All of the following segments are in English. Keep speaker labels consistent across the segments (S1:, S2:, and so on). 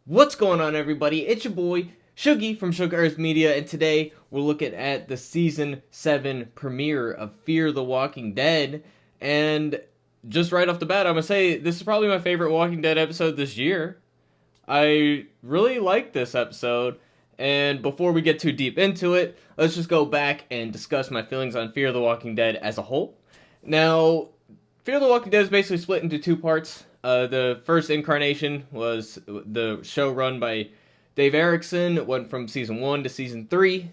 S1: What's going on, everybody? It's your boy Shuggy from Sugar Earth Media, and today we're looking at the season 7 premiere of Fear the Walking Dead. And just right off the bat, I'm gonna say this is probably my favorite Walking Dead episode this year. I really like this episode, and before we get too deep into it, let's just go back and discuss my feelings on Fear the Walking Dead as a whole. Now, Fear the Walking Dead is basically split into two parts. The first incarnation was the show run by Dave Erickson. It went from season 1 to season 3,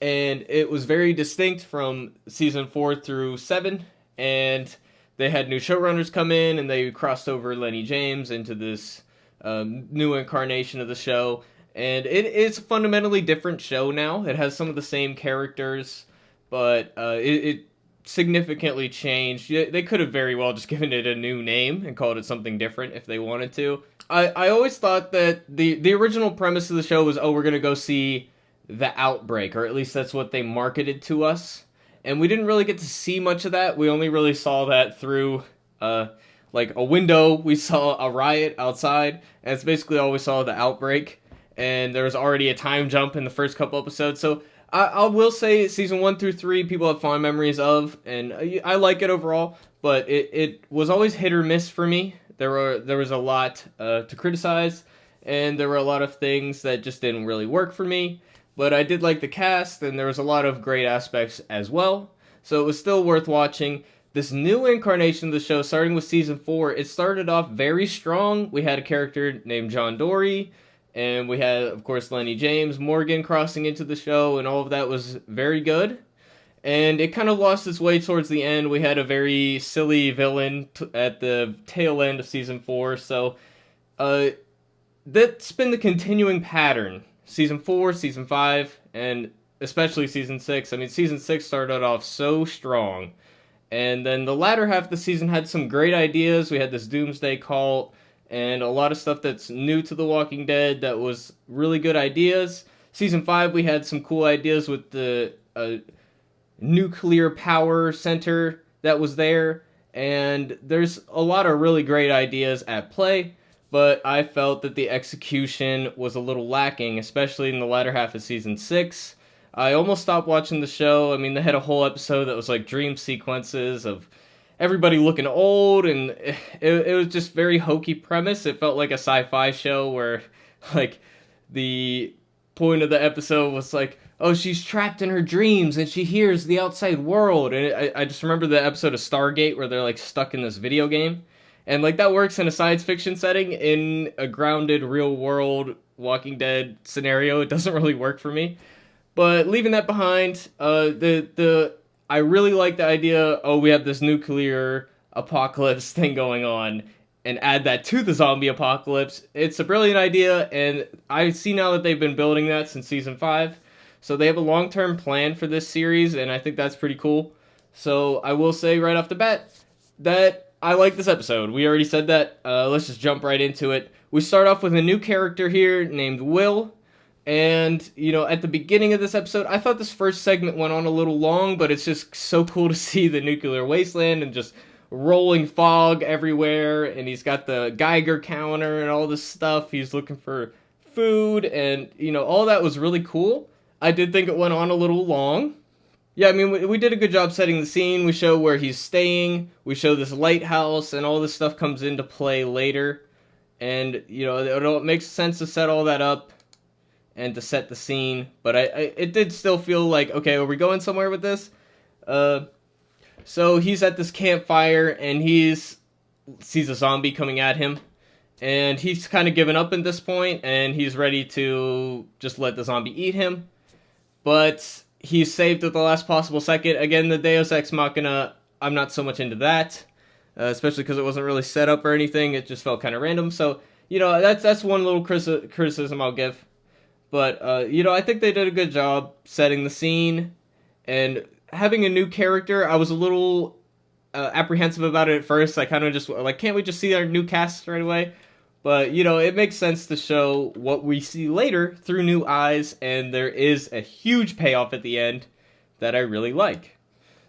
S1: and it was very distinct from season 4 through 7. And they had new showrunners come in, and they crossed over Lenny James into this new incarnation of the show. And it is a fundamentally different show now. It has some of the same characters, but it significantly changed. They could have very well just given it a new name and called it something different if they wanted to. I always thought that the original premise of the show was, oh, we're going to go see the outbreak, or at least that's what they marketed to us. And we didn't really get to see much of that. We only really saw that through like a window. We saw a riot outside, and it's basically all we saw, the outbreak. And there was already a time jump in the first couple episodes, so I will say season 1 through 3 people have fond memories of, and I like it overall, but it was always hit or miss for me. There was a lot to criticize, and there were a lot of things that just didn't really work for me, but I did like the cast, and there was a lot of great aspects as well, so it was still worth watching. This new incarnation of the show, starting with season 4, it started off very strong. We had a character named John Dory, and we had, of course, Lenny James, Morgan crossing into the show, and all of that was very good. And it kind of lost its way towards the end. We had a very silly villain at the tail end of season 4. So that's been the continuing pattern. Season 4, season 5, and especially season 6. I mean, season 6 started off so strong. And then the latter half of the season had some great ideas. We had this Doomsday Cult, and a lot of stuff that's new to The Walking Dead that was really good ideas. Season 5, we had some cool ideas with the nuclear power center that was there, and there's a lot of really great ideas at play, but I felt that the execution was a little lacking, especially in the latter half of season 6. I almost stopped watching the show. I mean, they had a whole episode that was like dream sequences of everybody looking old, and it was just very hokey premise. It felt like a sci-fi show where, like, the point of the episode was like, oh, she's trapped in her dreams and she hears the outside world. And I just remember the episode of Stargate where they're like stuck in this video game, and like that works in a science fiction setting. In a grounded real world Walking Dead scenario, it doesn't really work for me. But leaving that behind, I really like the idea, oh, we have this nuclear apocalypse thing going on, and add that to the zombie apocalypse. It's a brilliant idea, and I see now that they've been building that since season 5. So they have a long-term plan for this series, and I think that's pretty cool. So I will say right off the bat that I like this episode. We already said that. Let's just jump right into it. We start off with a new character here named Will. And, you know, at the beginning of this episode, I thought this first segment went on a little long, but it's just so cool to see the nuclear wasteland and just rolling fog everywhere. And he's got the Geiger counter and all this stuff. He's looking for food, and, you know, all that was really cool. I did think it went on a little long. Yeah, I mean, we did a good job setting the scene. We show where he's staying. We show this lighthouse, and all this stuff comes into play later. And, you know, it makes sense to set all that up and to set the scene, but it did still feel like, okay, are we going somewhere with this? So he's at this campfire, and sees a zombie coming at him, and he's kind of given up at this point, and he's ready to just let the zombie eat him, but he's saved at the last possible second. Again, the Deus Ex Machina, I'm not so much into that, especially because it wasn't really set up or anything. It just felt kind of random, so, you know, that's one little criticism I'll give. But, you know, I think they did a good job setting the scene, and having a new character, I was a little apprehensive about it at first. I kind of just, like, can't we just see our new cast right away? But, you know, it makes sense to show what we see later through new eyes, and there is a huge payoff at the end that I really like.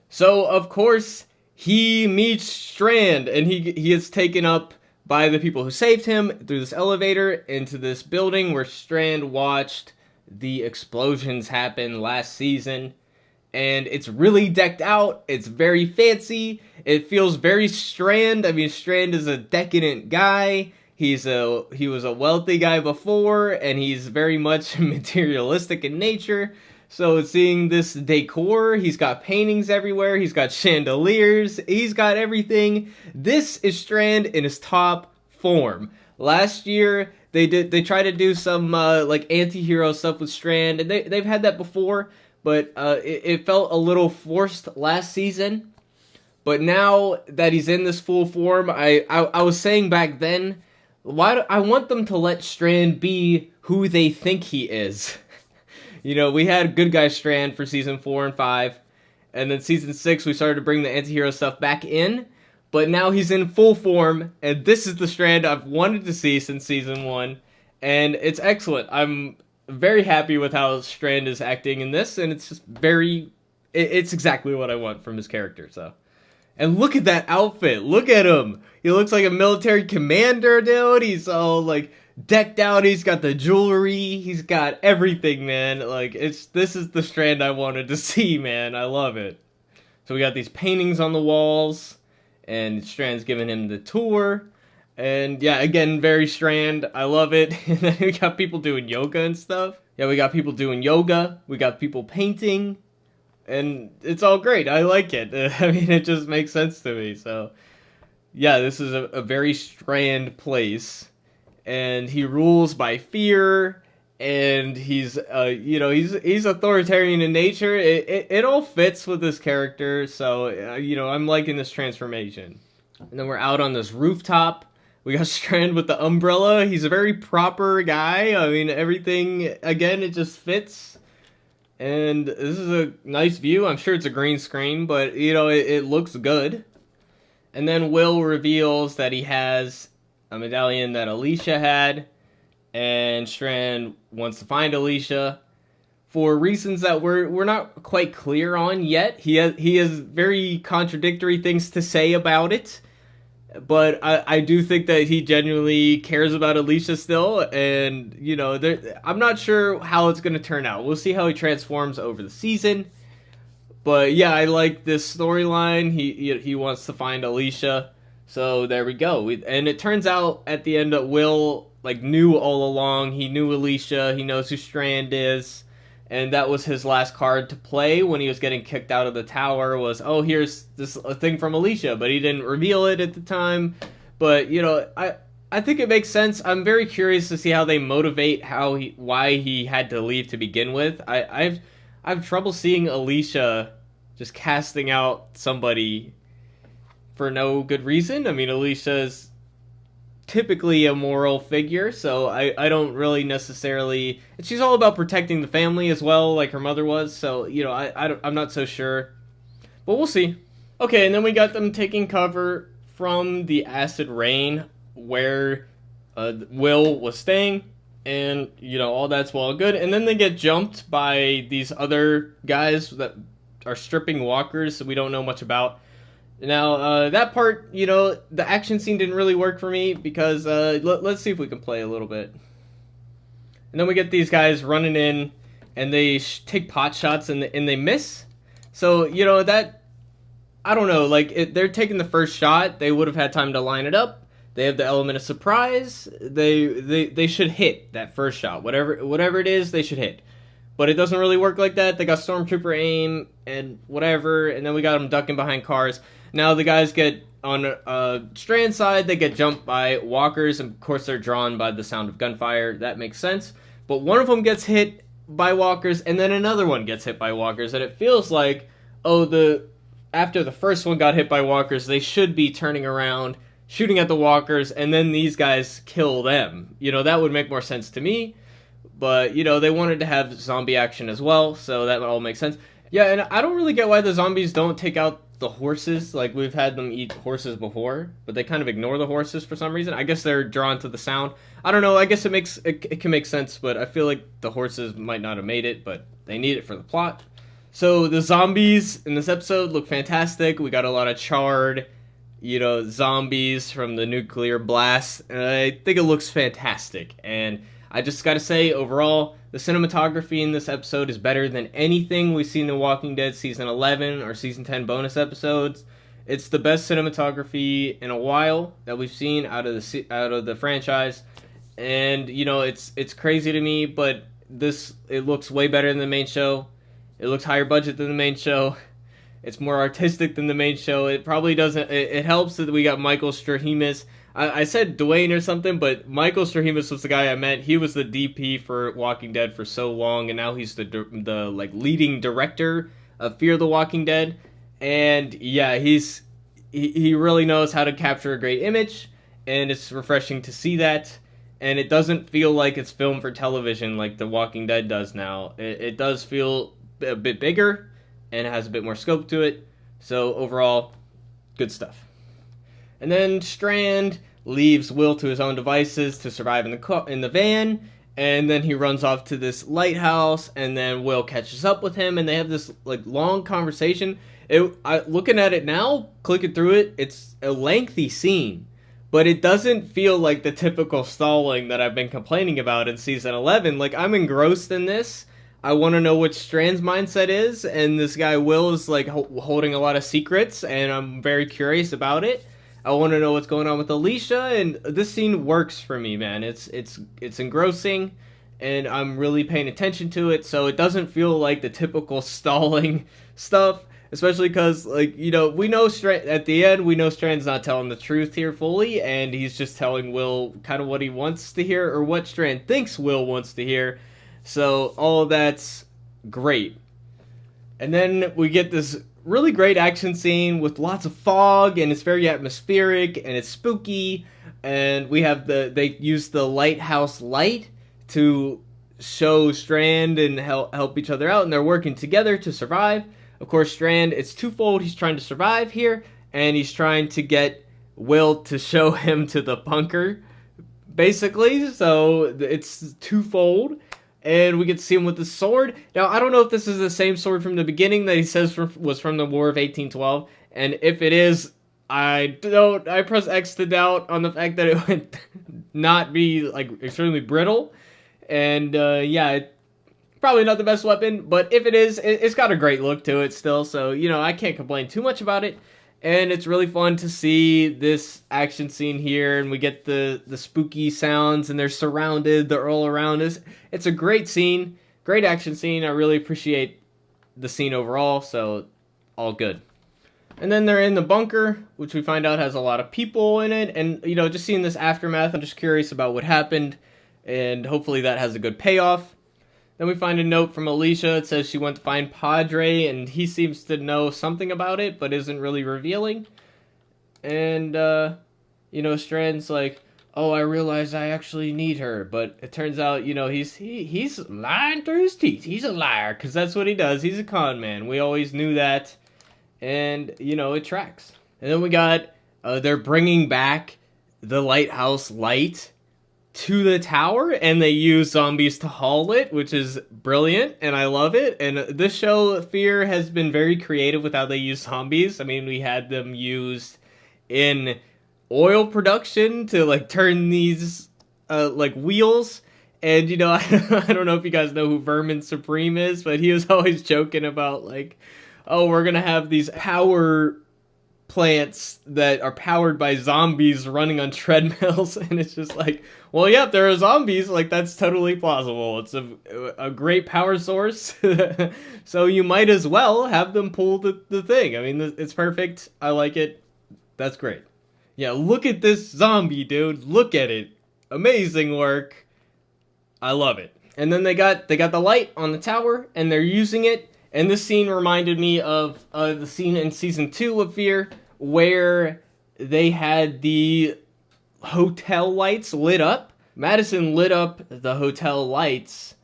S1: So, of course, he meets Strand, and he is taken up by the people who saved him through this elevator into this building where Strand watched the explosions happen last season. And it's really decked out. It's very fancy. It feels very Strand. I mean, Strand is a decadent guy. He was a wealthy guy before, and he's very much materialistic in nature. So seeing this decor, he's got paintings everywhere, he's got chandeliers, he's got everything. This is Strand in his top form. Last year, they tried to do some like anti-hero stuff with Strand, and they've had that before, but it felt a little forced last season. But now that he's in this full form, I was saying back then, I want them to let Strand be who they think he is. You know, we had Good Guy Strand for season 4 and 5, and then season 6 we started to bring the anti-hero stuff back in, but now he's in full form, and this is the Strand I've wanted to see since season 1, and it's excellent. I'm very happy with how Strand is acting in this, and it's just it's exactly what I want from his character, so. And look at that outfit, look at him! He looks like a military commander, dude. He's all, like, decked out, he's got the jewelry, he's got everything, man. Like, this is the Strand I wanted to see, man. I love it. So we got these paintings on the walls, and Strand's giving him the tour. And yeah, again, very Strand. I love it. And then we got people doing yoga and stuff. Yeah, we got people doing yoga. We got people painting. And it's all great. I like it. I mean, it just makes sense to me. So, yeah, this is a very Strand place. And he rules by fear, and he's authoritarian in nature. It all fits with this character, so I'm liking this transformation. And then we're out on this rooftop. We got Strand with the umbrella. He's a very proper guy. I mean, everything, again, it just fits. And this is a nice view. I'm sure it's a green screen, but it looks good. And then Will reveals that he has a medallion that Alicia had, and Strand wants to find Alicia for reasons that we're not quite clear on yet. He has very contradictory things to say about it, but I do think that he genuinely cares about Alicia still, and I'm not sure how it's going to turn out. We'll see how he transforms over the season. But yeah, I like this storyline. He wants to find Alicia. So there we go. And it turns out at the end that Will knew all along. He knew Alicia. He knows who Strand is. And that was his last card to play when he was getting kicked out of the tower was, oh, here's a thing from Alicia. But he didn't reveal it at the time. But, I think it makes sense. I'm very curious to see how they motivate why he had to leave to begin with. I have trouble seeing Alicia just casting out somebody for no good reason. I mean, Alicia's typically a moral figure, so I don't really necessarily... And she's all about protecting the family as well, like her mother was, so, I'm not so sure. But we'll see. Okay, and then we got them taking cover from the acid rain where Will was staying, and, all that's well and good. And then they get jumped by these other guys that are stripping walkers that we don't know much about. Now, that part, the action scene didn't really work for me because, let's see if we can play a little bit. And then we get these guys running in, and they take pot shots, and they miss. So, that, I don't know, they're taking the first shot, they would have had time to line it up. They have the element of surprise. They should hit that first shot. Whatever it is, they should hit. But it doesn't really work like that. They got Stormtrooper aim and whatever, and then we got them ducking behind cars. Now the guys get on Strand's side, they get jumped by walkers, and of course they're drawn by the sound of gunfire. That makes sense. But one of them gets hit by walkers, and then another one gets hit by walkers, and it feels like, after the first one got hit by walkers, they should be turning around, shooting at the walkers, and then these guys kill them. That would make more sense to me. But, they wanted to have zombie action as well, so that all makes sense. Yeah, and I don't really get why the zombies don't take out the horses. We've had them eat horses before, but they kind of ignore the horses for some reason. I guess they're drawn to the sound. I don't know, I guess it can make sense, but I feel like the horses might not have made it, but they need it for the plot. So the zombies in this episode look fantastic. We got a lot of charred zombies from the nuclear blast. And I think it looks fantastic. And I just gotta say, overall, the cinematography in this episode is better than anything we've seen in Walking Dead Season 11 or Season 10 bonus episodes. It's the best cinematography in a while that we've seen out of the franchise. And, it's crazy to me, but it looks way better than the main show. It looks higher budget than the main show. It's more artistic than the main show. It probably doesn't. It helps that we got Michael Strahemus. I said Dwayne or something, but Michael Strahemus was the guy I meant. He was the DP for Walking Dead for so long, and now he's the like leading director of Fear the Walking Dead. And yeah, he really knows how to capture a great image, and it's refreshing to see that. And it doesn't feel like it's filmed for television like The Walking Dead does now. It does feel a bit bigger, and it has a bit more scope to it. So overall, good stuff. And then Strand leaves Will to his own devices to survive in the van, and then he runs off to this lighthouse, and then Will catches up with him, and they have this like long conversation. Looking at it now, clicking through it, it's a lengthy scene, but it doesn't feel like the typical stalling that I've been complaining about in season 11. Like, I'm engrossed in this. I want to know what Strand's mindset is, and this guy Will is like holding a lot of secrets, and I'm very curious about it. I want to know what's going on with Alicia, and this scene works for me, man. It's engrossing, and I'm really paying attention to it, so it doesn't feel like the typical stalling stuff, especially because, like, we know Strand, at the end, we know Strand's not telling the truth here fully, and he's just telling Will kind of what he wants to hear, or what Strand thinks Will wants to hear. So all of that's great. And then we get this really great action scene with lots of fog, and it's very atmospheric, and it's spooky, and we have they use the lighthouse light to show Strand and help each other out, and they're working together to survive. Of course, Strand, it's twofold. He's trying to survive here, and he's trying to get Will to show him to the bunker, basically, so it's twofold. And we get to see him with the sword. Now, I don't know if this is the same sword from the beginning that he says was from the War of 1812. And if it is, I press X to doubt on the fact that it would not be, like, extremely brittle. And, probably not the best weapon. But if it is, it's got a great look to it still. So, I can't complain too much about it. And it's really fun to see this action scene here, and we get the spooky sounds, and they're surrounded, they're all around us. It's a great scene, great action scene. I really appreciate the scene overall, so all good. And then they're in the bunker, which we find out has a lot of people in it, and, just seeing this aftermath, I'm just curious about what happened, and hopefully that has a good payoff. Then we find a note from Alicia. It says she went to find Padre, and he seems to know something about it, but isn't really revealing. And, Strand's like, oh, I realize I actually need her. But it turns out, he's lying through his teeth. He's a liar, because that's what he does. He's a con man. We always knew that. And, it tracks. And then we got, they're bringing back the lighthouse light to the tower, and they use zombies to haul it, which is brilliant, and I love it. And this show, Fear, has been very creative with how they use zombies. I mean, we had them used in oil production to, like, turn these, wheels. And, I don't know if you guys know who Vermin Supreme is, but he was always joking about, like, oh, we're gonna have these power plants that are powered by zombies running on treadmills, and it's just like, well, yeah, if there are zombies, like, that's totally plausible. It's a great power source, so you might as well have them pull the thing. I mean, it's perfect. I like it. That's great. Yeah, look at this zombie, dude. Look at it. Amazing work. I love it. And then they got the light on the tower, and they're using it. And this scene reminded me of the scene in Season 2 of Fear, where they had the hotel lights lit up. Madison lit up the hotel lights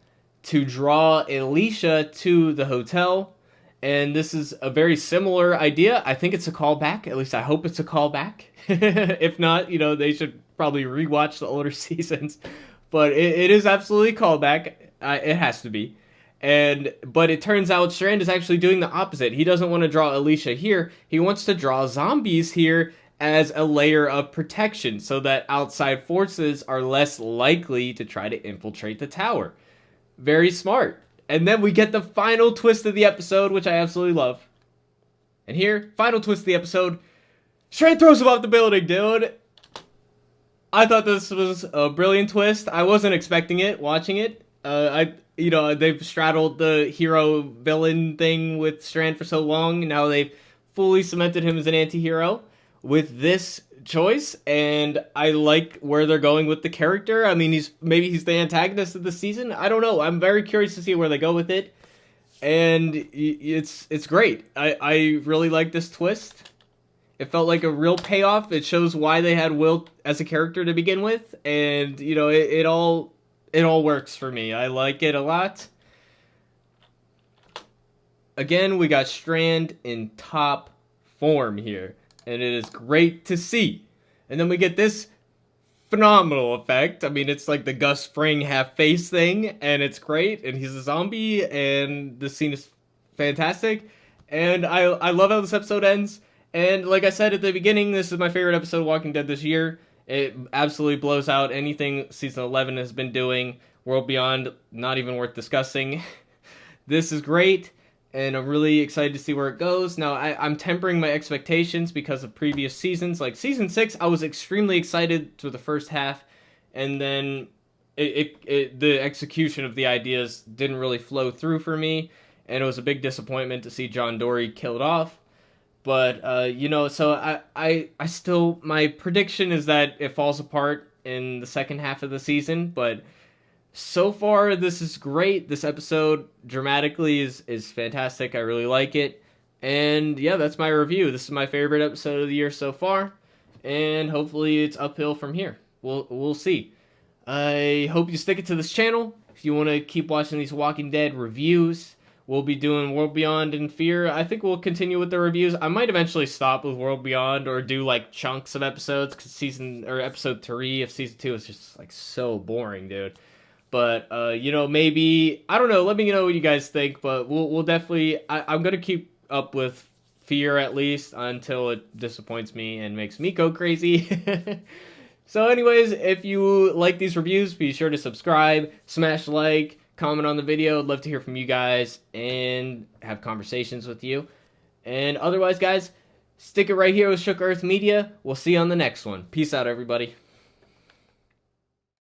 S1: to draw Alicia to the hotel. And this is a very similar idea. I think it's a callback. At least I hope it's a callback. If not, they should probably rewatch the older seasons. But it is absolutely a callback. It has to be. But it turns out Strand is actually doing the opposite. He doesn't want to draw Alicia here. He wants to draw zombies here as a layer of protection so that outside forces are less likely to try to infiltrate the tower. Very smart. And then we get the final twist of the episode, which I absolutely love. And here, final twist of the episode, Strand throws him off the building, dude. I thought this was a brilliant twist. I wasn't expecting it, watching it. They've straddled the hero villain thing with Strand for so long. Now they've fully cemented him as an anti-hero with this choice, and I like where they're going with the character. I mean, maybe he's the antagonist of the season. I don't know. I'm very curious to see where they go with it, and it's great. I really like this twist. It felt like a real payoff. It shows why they had Will as a character to begin with, and it all works for me. I like it a lot. Again, we got Strand in top form here, and it is great to see. And then we get this phenomenal effect. I mean, it's like the Gus Fring half-face thing, and it's great, and he's a zombie, and the scene is fantastic. And I love how this episode ends. And like I said at the beginning, this is my favorite episode of Walking Dead this year. It absolutely blows out anything Season 11 has been doing. World Beyond, not even worth discussing. This is great, and I'm really excited to see where it goes. Now, I'm tempering my expectations because of previous seasons. Like Season 6, I was extremely excited for the first half, and then the execution of the ideas didn't really flow through for me, and it was a big disappointment to see John Dory killed off. But, so I still, my prediction is that it falls apart in the second half of the season, but so far this is great. This episode dramatically is fantastic. I really like it. And yeah, that's my review. This is my favorite episode of the year so far, and hopefully it's uphill from here. We'll see. I hope you stick it to this channel. If you want to keep watching these Walking Dead reviews, we'll be doing World Beyond and Fear. I think we'll continue with the reviews. I might eventually stop with World Beyond or do like chunks of episodes because episode 3 of season 2 is just like so boring, dude. But maybe I don't know. Let me know what you guys think. But we'll definitely. I'm gonna keep up with Fear at least until it disappoints me and makes me go crazy. So, anyways, if you like these reviews, be sure to subscribe, smash like, comment on the video. I'd love to hear from you guys and have conversations with you. And otherwise, guys, stick it right here with Shook Earth Media. We'll see you on the next one. Peace out, everybody.